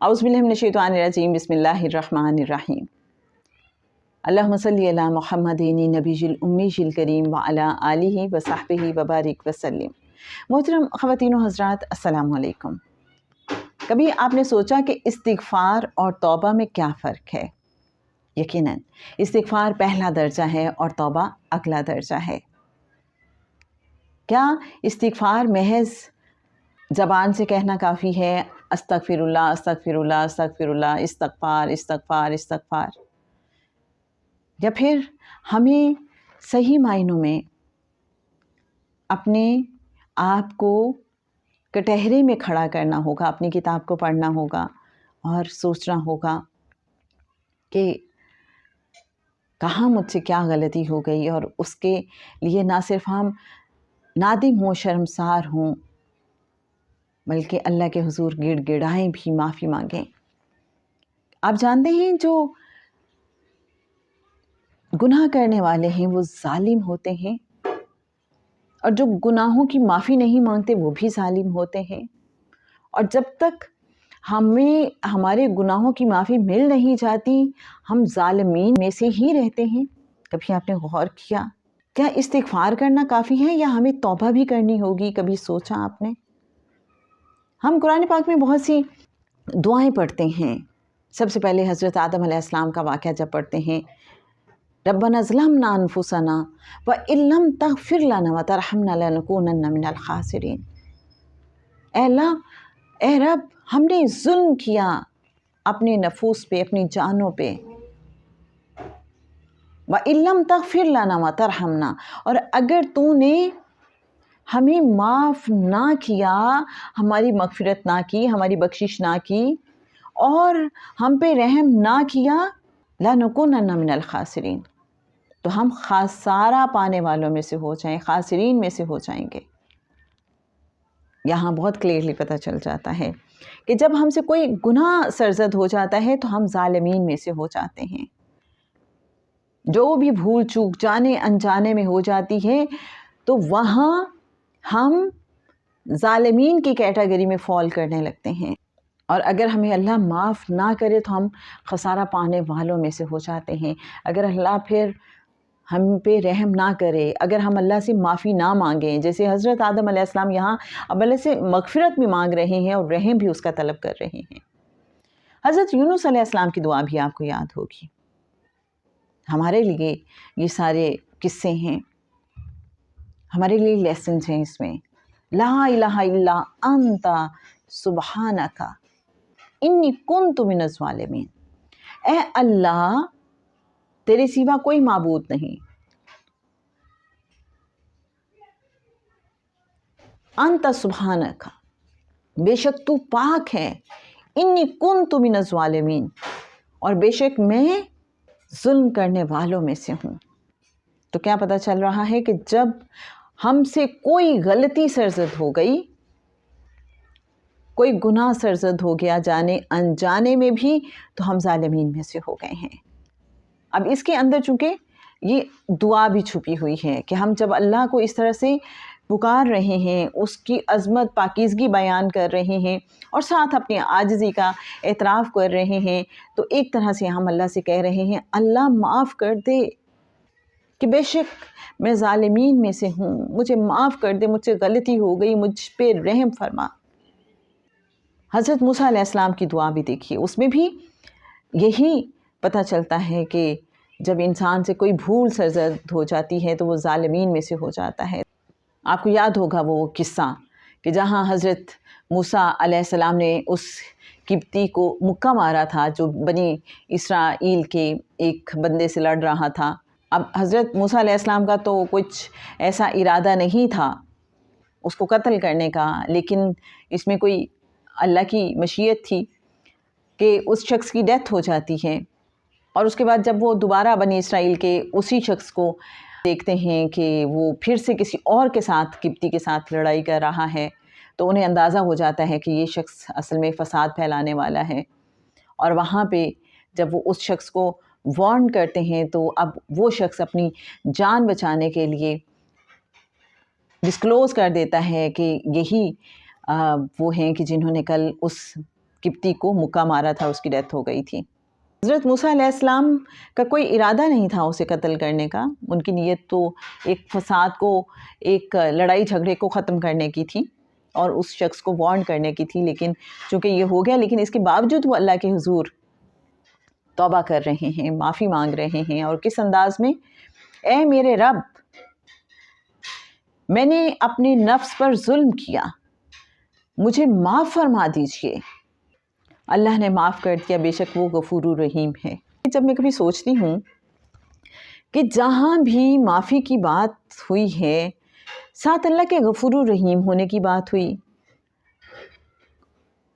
अऊज़ु बिल्लाहि मिनश शैतानिर रजीम बिस्मिल्लाहिर रहमानिर रहीम। अल्लाहुम्मा सल्लि अला मुहम्मदिन नबीजिल उम्मीजिल करीम व अला आलिहि व सहबिहि व बारिक वसल्लिम। मोहतरम ख़वातीन व हज़रात, अस्सलामु अलैकुम। कभी आपने सोचा कि इस्तिग़फ़ार और तौबा में क्या फ़र्क है? यकीनन इस्तिग़फ़ार पहला दर्जा है और तौबा अगला दर्जा है। क्या इस्तिग़फ़ार महज़ ज़बान से कहना काफ़ी है, अस्तग़फ़िरुल्लाह अस्तग़फ़िरुल्लाह अस्तग़फ़िरुल्लाह, इस्तग़फ़ार इस्तग़फ़ार इस्तग़फ़ार, या फिर हमें सही मायनों में अपने आप को कटहरे में खड़ा करना होगा, अपनी किताब को पढ़ना होगा और सोचना होगा कि कहाँ मुझसे क्या गलती हो गई, और उसके लिए ना सिर्फ़ हम नादिम हों, शर्मसार हों, बल्कि अल्लाह के हुज़ूर गिड़गिड़ाएं भी, माफ़ी मांगें। आप जानते हैं जो गुनाह करने वाले हैं वो ज़ालिम होते हैं, और जो गुनाहों की माफ़ी नहीं मांगते वो भी ज़ालिम होते हैं। और जब तक हमें हमारे गुनाहों की माफ़ी मिल नहीं जाती, हम ज़ालिमीन में से ही रहते हैं। कभी आपने गौर किया, क्या इस्तिग़फ़ार करना काफ़ी है या हमें तौबा भी करनी होगी? कभी सोचा आपने? हम कुरान पाक में बहुत सी दुआएं पढ़ते हैं। सबसे पहले हज़रत आदम अलैहिस्सलाम का वाक़या जब पढ़ते हैं, रब्बना ज़लमना अनफुसना व इल्लम तग़फ़िर लना व तरहमना लनकूनन्ना मिनल ख़ासिरीन। ऐ अल्लाह, ऐ रब, हमने जुल्म किया अपने नफूस पे, अपनी जानों पे। व इल्लम तग़फ़िर लना व तरहमना, और अगर तूने हमें माफ़ ना किया, हमारी मग़फ़िरत ना की, हमारी बख्शिश ना की, और हम पे रहम ना किया, लनकुनन्ना मिनल ख़ासिरीन, तो हम ख़सारा पाने वालों में से हो जाएं, ख़ासिरीन में से हो जाएंगे। यहाँ बहुत क्लियरली पता चल जाता है कि जब हमसे कोई गुनाह सरज़द हो जाता है तो हम ज़ालिमीन में से हो जाते हैं। जो भी भूल चूक जाने अनजाने में हो जाती है तो वहाँ हम ज़ालिमीन की कैटेगरी में फ़ॉल करने लगते हैं, और अगर हमें अल्लाह माफ़ ना करे तो हम ख़सारा पाने वालों में से हो जाते हैं। अगर अल्लाह फिर हम पे रहम ना करे, अगर हम अल्लाह से माफ़ी ना मांगें, जैसे हज़रत आदम अलैहिस्सलाम यहाँ अब अल्लाह से मग़फ़िरत भी मांग रहे हैं और रहम भी उसका तलब कर रहे हैं। हज़रत यूनुस अलैहिस्सलाम की दुआ भी आपको याद होगी। हमारे लिए ये सारे किस्से हैं, हमारे लिए लेसन्स हैं इसमें। ला इलाहा इल्ला अंता सुब्हानका इन्नी कुन्तु मिनज़ ज़ालिमीन। ऐ अल्लाह, तेरे सिवा कोई माबूद नहीं, अंता सुब्हानका, बेशक तू पाक है, इन्नी कुन्तु मिनज़ ज़ालिमीन, और बेशक मैं जुल्म करने वालों में से हूँ। तो क्या पता चल रहा है कि जब हमसे कोई गलती सरज़द हो गई, कोई गुनाह सरज़द हो गया जाने अनजाने में भी, तो हम ज़ालिमीन में से हो गए हैं। अब इसके अंदर चूँकि ये दुआ भी छुपी हुई है कि हम जब अल्लाह को इस तरह से पुकार रहे हैं, उसकी अज़मत पाकीज़गी बयान कर रहे हैं और साथ अपनी आजिज़ी का एतराफ़ कर रहे हैं, तो एक तरह से हम अल्लाह से कह रहे हैं, अल्लाह माफ़ कर दे कि बेशक मैं ज़ालिमीन में से हूँ, मुझे माफ़ कर दे, मुझसे गलती हो गई, मुझ पे रहम फरमा। हज़रत मूसा अलैहिस्सलाम की दुआ भी देखिए, उसमें भी यही पता चलता है कि जब इंसान से कोई भूल सरज़द हो जाती है तो वो ज़ालिमीन में से हो जाता है। आपको याद होगा वो किस्सा कि जहाँ हज़रत मूसा अलैहिस्सलाम ने उस किब्ती को मुक्का मारा था जो बनी इसराइल के एक बंदे से लड़ रहा था। अब हज़रत मूसा अलैहिस्सलाम का तो कुछ ऐसा इरादा नहीं था उसको कत्ल करने का, लेकिन इसमें कोई अल्लाह की मशीयत थी कि उस शख्स की डेथ हो जाती है, और उसके बाद जब वो दोबारा बनी इसराइल के उसी शख्स को देखते हैं कि वो फिर से किसी और के साथ, किब्ती के साथ लड़ाई कर रहा है, तो उन्हें अंदाज़ा हो जाता है कि ये शख्स असल में फ़साद फैलाने वाला है। और वहाँ पे जब वो उस शख्स को वार्न करते हैं तो अब वो शख्स अपनी जान बचाने के लिए डिस्क्लोज़ कर देता है कि यही वो हैं कि जिन्होंने कल उस किप्ती को मुक्का मारा था, उसकी डेथ हो गई थी। हज़रत मूसा अलैहिस्सलाम का कोई इरादा नहीं था उसे कत्ल करने का। उनकी नीयत तो एक फसाद को, एक लड़ाई झगड़े को ख़त्म करने की थी और उस शख्स को वार्न करने की थी, लेकिन चूँकि ये हो गया, लेकिन इसके बावजूद वो अल्लाह के हुज़ूर तौबा कर रहे हैं, माफ़ी मांग रहे हैं। और किस अंदाज में, ए मेरे रब, मैंने अपने नफ्स पर जुल्म किया, मुझे माफ़ फरमा दीजिए। अल्लाह ने माफ़ कर दिया, बेशक वो गफूर रहीम है। जब मैं कभी सोचती हूँ कि जहाँ भी माफ़ी की बात हुई है, साथ अल्लाह के गफूर रहीम होने की बात हुई,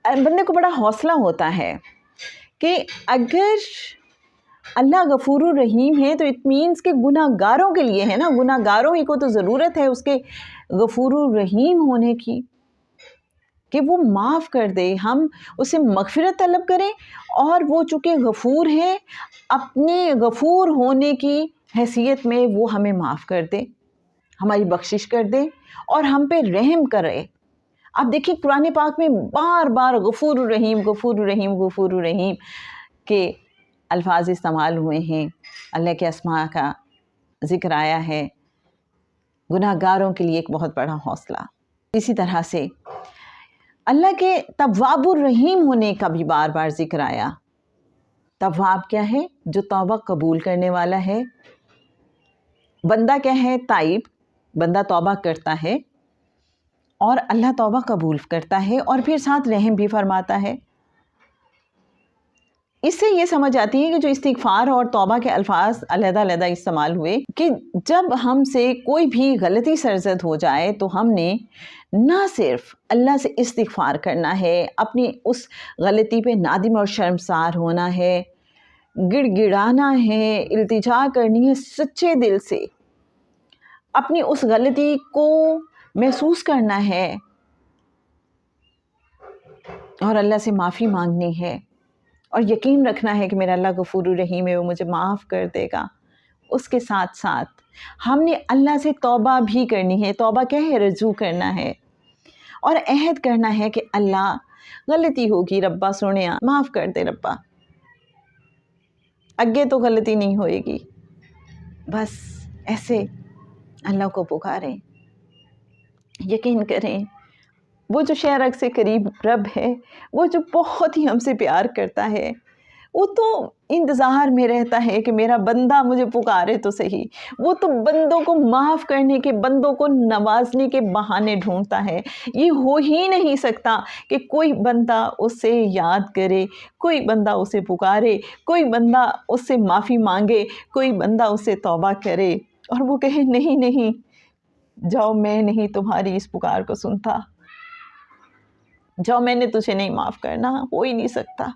बंदे को बड़ा हौसला होता है कि अगर अल्लाह गफूर रहीम है तो इट मीन्स कि गुनाहगारों के लिए है ना, गुनाहगारों ही को तो ज़रूरत है उसके गफूर रहीम होने की, कि वो माफ़ कर दे, हम उससे मग़फ़िरत तलब करें और वो चूँकि गफूर है, अपने गफूर होने की हैसियत में वो हमें माफ़ कर दे, हमारी बख्शिश कर दे और हम पे रहम करे। आप देखिए कुरान पाक में बार बार गफूर रहीम, गफूर रहीम, गफूर रहीम के अल्फाज इस्तेमाल हुए हैं। अल्लाह के अस्मा का ज़िक्र आया है, गुनाहगारों के लिए एक बहुत बड़ा हौसला। इसी तरह से अल्लाह के तव्वाबुर रहीम होने का भी बार बार ज़िक्र आया। तव्वाब क्या है? जो तौबा कबूल करने वाला है। बंदा क्या है? ताइब, बंदा तौबा करता है और अल्लाह तौबा कबूल करता है और फिर साथ रहम भी फरमाता है। इससे ये समझ आती है कि जो इस्तिग़फ़ार और तौबा के अल्फाज अलग-अलग इस्तेमाल हुए, कि जब हमसे कोई भी गलती सरज़द हो जाए तो हमने ना सिर्फ़ अल्लाह से इस्तिग़फ़ार करना है, अपनी उस गलती पे नादिम और शर्मसार होना है, गिड़गिड़ाना है, इल्तिजा करनी है सच्चे दिल से, अपनी उस गलती को महसूस करना है और अल्लाह से माफ़ी मांगनी है और यकीन रखना है कि मेरा अल्लाह गफूर रहीम है, वो मुझे माफ़ कर देगा। उसके साथ साथ हमने अल्लाह से तौबा भी करनी है। तौबा क्या है? रजू करना है और अहद करना है कि अल्लाह गलती होगी रब्बा, सुनिया माफ़ कर दे रब्बा, अगे तो गलती नहीं होएगी। बस ऐसे अल्लाह को पुकारें, यकीन करें वो जो शरक से करीब रब है, वो जो बहुत ही हमसे प्यार करता है, वो तो इंतज़ार में रहता है कि मेरा बंदा मुझे पुकारे तो सही। वो तो बंदों को माफ़ करने के, बंदों को नवाजने के बहाने ढूंढता है। ये हो ही नहीं सकता कि कोई बंदा उससे याद करे, कोई बंदा उसे पुकारे, कोई बंदा उससे माफ़ी मांगे, कोई बंदा उससे तौबा करे और वो कहे नहीं नहीं जाओ, मैं नहीं तुम्हारी इस पुकार को सुनता, जाओ मैंने तुझे नहीं माफ़ करना। हो ही नहीं सकता,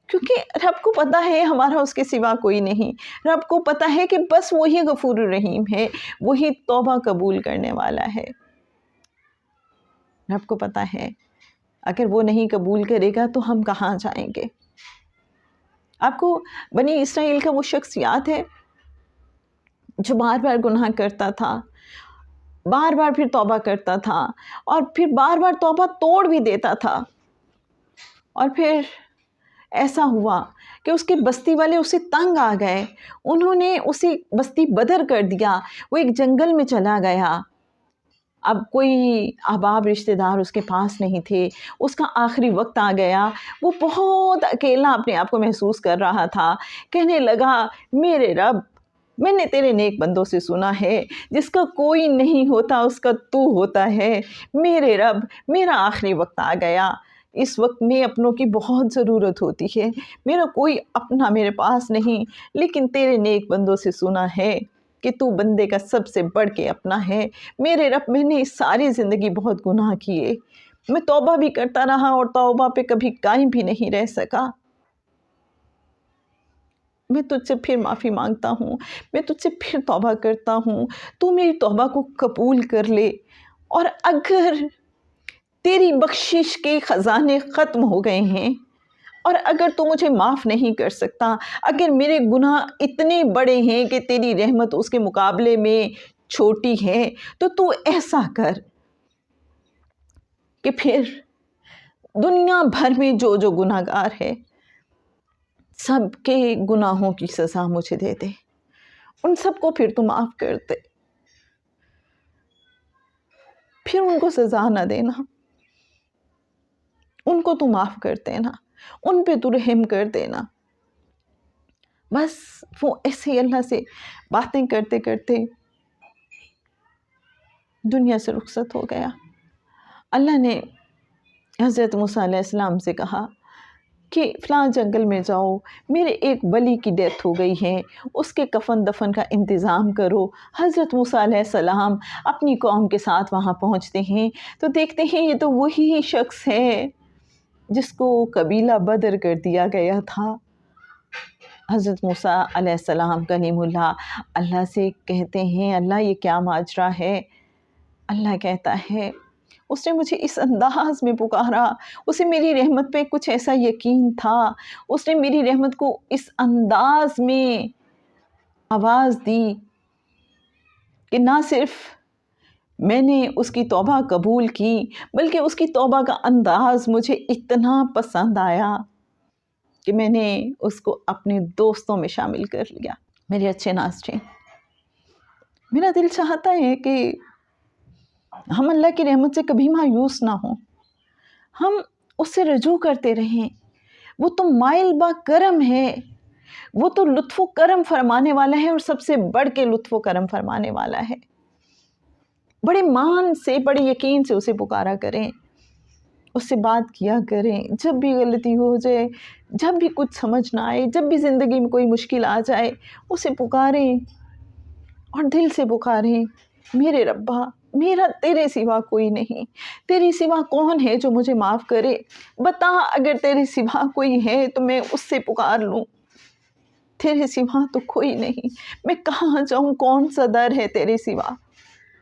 क्योंकि रब को पता है हमारा उसके सिवा कोई नहीं। रब को पता है कि बस वही गफूर रहीम है, वही तौबा कबूल करने वाला है। रब को पता है अगर वो नहीं कबूल करेगा तो हम कहाँ जाएंगे। आपको बनी इसराइल का वो शख्स याद है जो बार बार गुनाह करता था, बार बार फिर तौबा करता था और फिर बार बार तौबा तोड़ भी देता था, और फिर ऐसा हुआ कि उसके बस्ती वाले उससे तंग आ गए, उन्होंने उसे बस्ती बदर कर दिया, वो एक जंगल में चला गया। अब कोई अहबाब रिश्तेदार उसके पास नहीं थे, उसका आखिरी वक्त आ गया, वो बहुत अकेला अपने आप को महसूस कर रहा था। कहने लगा, मेरे रब, मैंने तेरे नेक बंदों से सुना है जिसका कोई नहीं होता उसका तू होता है। मेरे रब, मेरा आखिरी वक्त आ गया, इस वक्त में अपनों की बहुत ज़रूरत होती है, मेरा कोई अपना मेरे पास नहीं, लेकिन तेरे नेक बंदों से सुना है कि तू बंदे का सबसे बढ़ के अपना है। मेरे रब, मैंने इस सारी ज़िंदगी बहुत गुनाह किए, मैं तौबा भी करता रहा और तौबा पे कभी कायम भी नहीं रह सका। मैं तुझसे फिर माफ़ी मांगता हूँ, मैं तुझसे फिर तौबा करता हूँ, तू मेरी तौबा को कबूल कर ले। और अगर तेरी बख्शिश के ख़जाने ख़त्म हो गए हैं और अगर तू मुझे माफ़ नहीं कर सकता, अगर मेरे गुनाह इतने बड़े हैं कि तेरी रहमत उसके मुकाबले में छोटी है, तो तू ऐसा कर कि फिर دنیا بھر میں جو جو گناہگار ہے سب کے گناہوں کی سزا مجھے دے دے، ان سب کو پھر تو معاف کر دے، پھر ان کو سزا نہ دینا، ان کو تو معاف کر دینا، ان پہ تو رحم کر دینا۔ بس وہ ایسے ہی اللہ سے باتیں کرتے کرتے دنیا سے رخصت ہو گیا۔ اللہ نے حضرت موسیٰ علیہ السلام سے کہا کہ فلاں جنگل میں جاؤ، میرے ایک ولی کی ڈیتھ ہو گئی ہے، اس کے کفن دفن کا انتظام کرو۔ حضرت موسیٰ علیہ السلام اپنی قوم کے ساتھ وہاں پہنچتے ہیں تو دیکھتے ہیں یہ تو وہی شخص ہے جس کو قبیلہ بدر کر دیا گیا تھا۔ حضرت موسیٰ علیہ السلام کلیم اللہ سے کہتے ہیں اللہ یہ کیا ماجرا ہے؟ اللہ کہتا ہے اس نے مجھے اس انداز میں پکارا، اسے میری رحمت پہ کچھ ایسا یقین تھا، اس نے میری رحمت کو اس انداز میں آواز دی کہ نہ صرف میں نے اس کی توبہ قبول کی بلکہ اس کی توبہ کا انداز مجھے اتنا پسند آیا کہ میں نے اس کو اپنے دوستوں میں شامل کر لیا۔ میرے اچھے ناظرین، میرا دل چاہتا ہے کہ ہم اللہ کی رحمت سے کبھی مایوس نہ ہوں، ہم اس سے رجوع کرتے رہیں۔ وہ تو مائل با کرم ہے، وہ تو لطف و کرم فرمانے والا ہے، اور سب سے بڑھ کے لطف و کرم فرمانے والا ہے۔ بڑے مان سے، بڑے یقین سے اسے پکارا کریں، اس سے بات کیا کریں۔ جب بھی غلطی ہو جائے، جب بھی کچھ سمجھ نہ آئے، جب بھی زندگی میں کوئی مشکل آ جائے، اسے پکاریں اور دل سے پکاریں، میرے ربا میرا تیرے سوا کوئی نہیں، تیرے سوا کون ہے جو مجھے معاف کرے؟ بتا اگر تیرے سوا کوئی ہے تو میں اس سے پکار لوں، تیرے سوا تو کوئی نہیں، میں کہاں جاؤں؟ کون سا در ہے تیرے سوا؟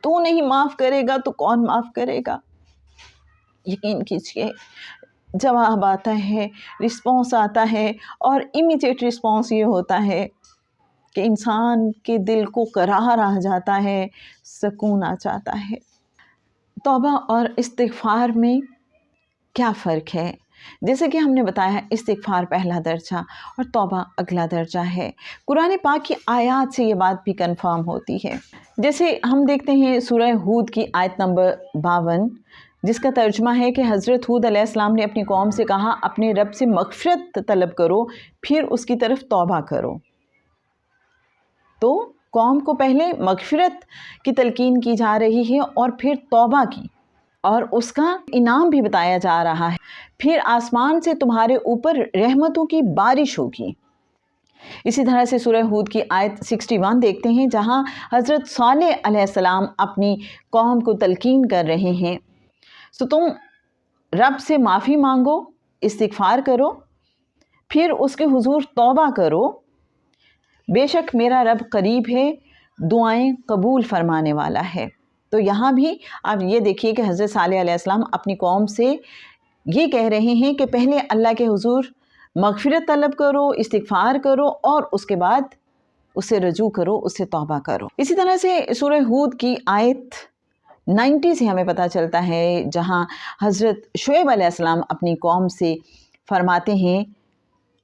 تو نہیں معاف کرے گا تو کون معاف کرے گا؟ یقین کیجئے جواب آتا ہے، رسپانس آتا ہے، اور امیڈیٹ رسپانس یہ ہوتا ہے کہ انسان کے دل کو قرار آ جاتا ہے، سکون آ جاتا ہے۔ توبہ اور استغفار میں کیا فرق ہے؟ جیسے کہ ہم نے بتایا استغفار پہلا درجہ اور توبہ اگلا درجہ ہے۔ قرآن پاک کی آیات سے یہ بات بھی کنفرم ہوتی ہے۔ جیسے ہم دیکھتے ہیں سورہ ہود کی آیت نمبر 52، جس کا ترجمہ ہے کہ حضرت ہود علیہ السلام نے اپنی قوم سے کہا اپنے رب سے مغفرت طلب کرو پھر اس کی طرف توبہ کرو۔ تو قوم کو پہلے مغفرت کی تلقین کی جا رہی ہے اور پھر توبہ کی، اور اس کا انعام بھی بتایا جا رہا ہے۔ پھر آسمان سے تمہارے اوپر رحمتوں کی بارش ہوگی۔ اسی طرح سے سورہ ہود کی آیت 61 دیکھتے ہیں، جہاں حضرت صالح علیہ السلام اپنی قوم کو تلقین کر رہے ہیں، تو تم رب سے معافی مانگو، استغفار کرو، پھر اس کے حضور توبہ کرو، بے شک میرا رب قریب ہے، دعائیں قبول فرمانے والا ہے۔ تو یہاں بھی آپ یہ دیکھیے کہ حضرت صالح علیہ السلام اپنی قوم سے یہ کہہ رہے ہیں کہ پہلے اللہ کے حضور مغفرت طلب کرو، استغفار کرو، اور اس کے بعد اس سے رجوع کرو، اس سے توبہ کرو۔ اسی طرح سے سورہ ہود کی آیت 90 سے ہمیں پتہ چلتا ہے، جہاں حضرت شعیب علیہ السلام اپنی قوم سے فرماتے ہیں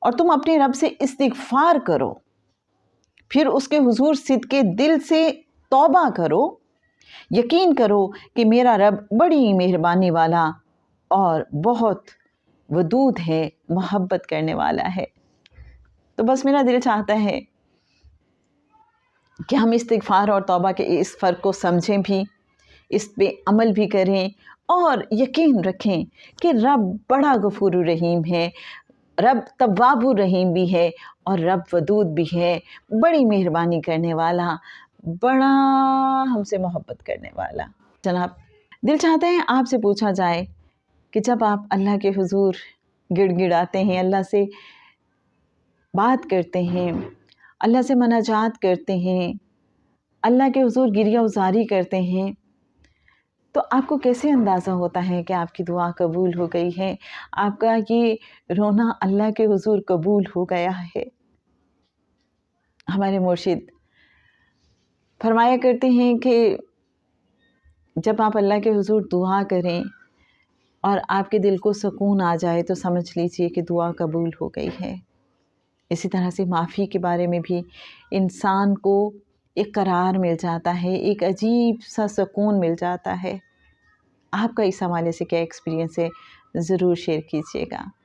اور تم اپنے رب سے استغفار کرو، پھر اس کے حضور صدقے دل سے توبہ کرو، یقین کرو کہ میرا رب بڑی مہربانی والا اور بہت ودود ہے، محبت کرنے والا ہے۔ تو بس میرا دل چاہتا ہے کہ ہم استغفار اور توبہ کے اس فرق کو سمجھیں بھی، اس پہ عمل بھی کریں، اور یقین رکھیں کہ رب بڑا غفور الرحیم ہے، رب تواب الرحیم بھی ہے، اور رب ودود بھی ہے، بڑی مہربانی کرنے والا، بڑا ہم سے محبت کرنے والا۔ جناب دل چاہتے ہیں آپ سے پوچھا جائے کہ جب آپ اللہ کے حضور گڑ گڑاتے ہیں، اللہ سے بات کرتے ہیں، اللہ سے مناجات کرتے ہیں، اللہ کے حضور گریہ وزاری کرتے ہیں، تو آپ کو کیسے اندازہ ہوتا ہے کہ آپ کی دعا قبول ہو گئی ہے، آپ کا یہ رونا اللہ کے حضور قبول ہو گیا ہے؟ ہمارے مرشد فرمایا کرتے ہیں کہ جب آپ اللہ کے حضور دعا کریں اور آپ کے دل کو سکون آ جائے تو سمجھ لیجئے کہ دعا قبول ہو گئی ہے۔ اسی طرح سے معافی کے بارے میں بھی انسان کو ایک قرار مل جاتا ہے، ایک عجیب سا سکون مل جاتا ہے۔ آپ کا اس حوالے سے کیا ایکسپیرینس ہے ضرور شیئر کیجیے گا۔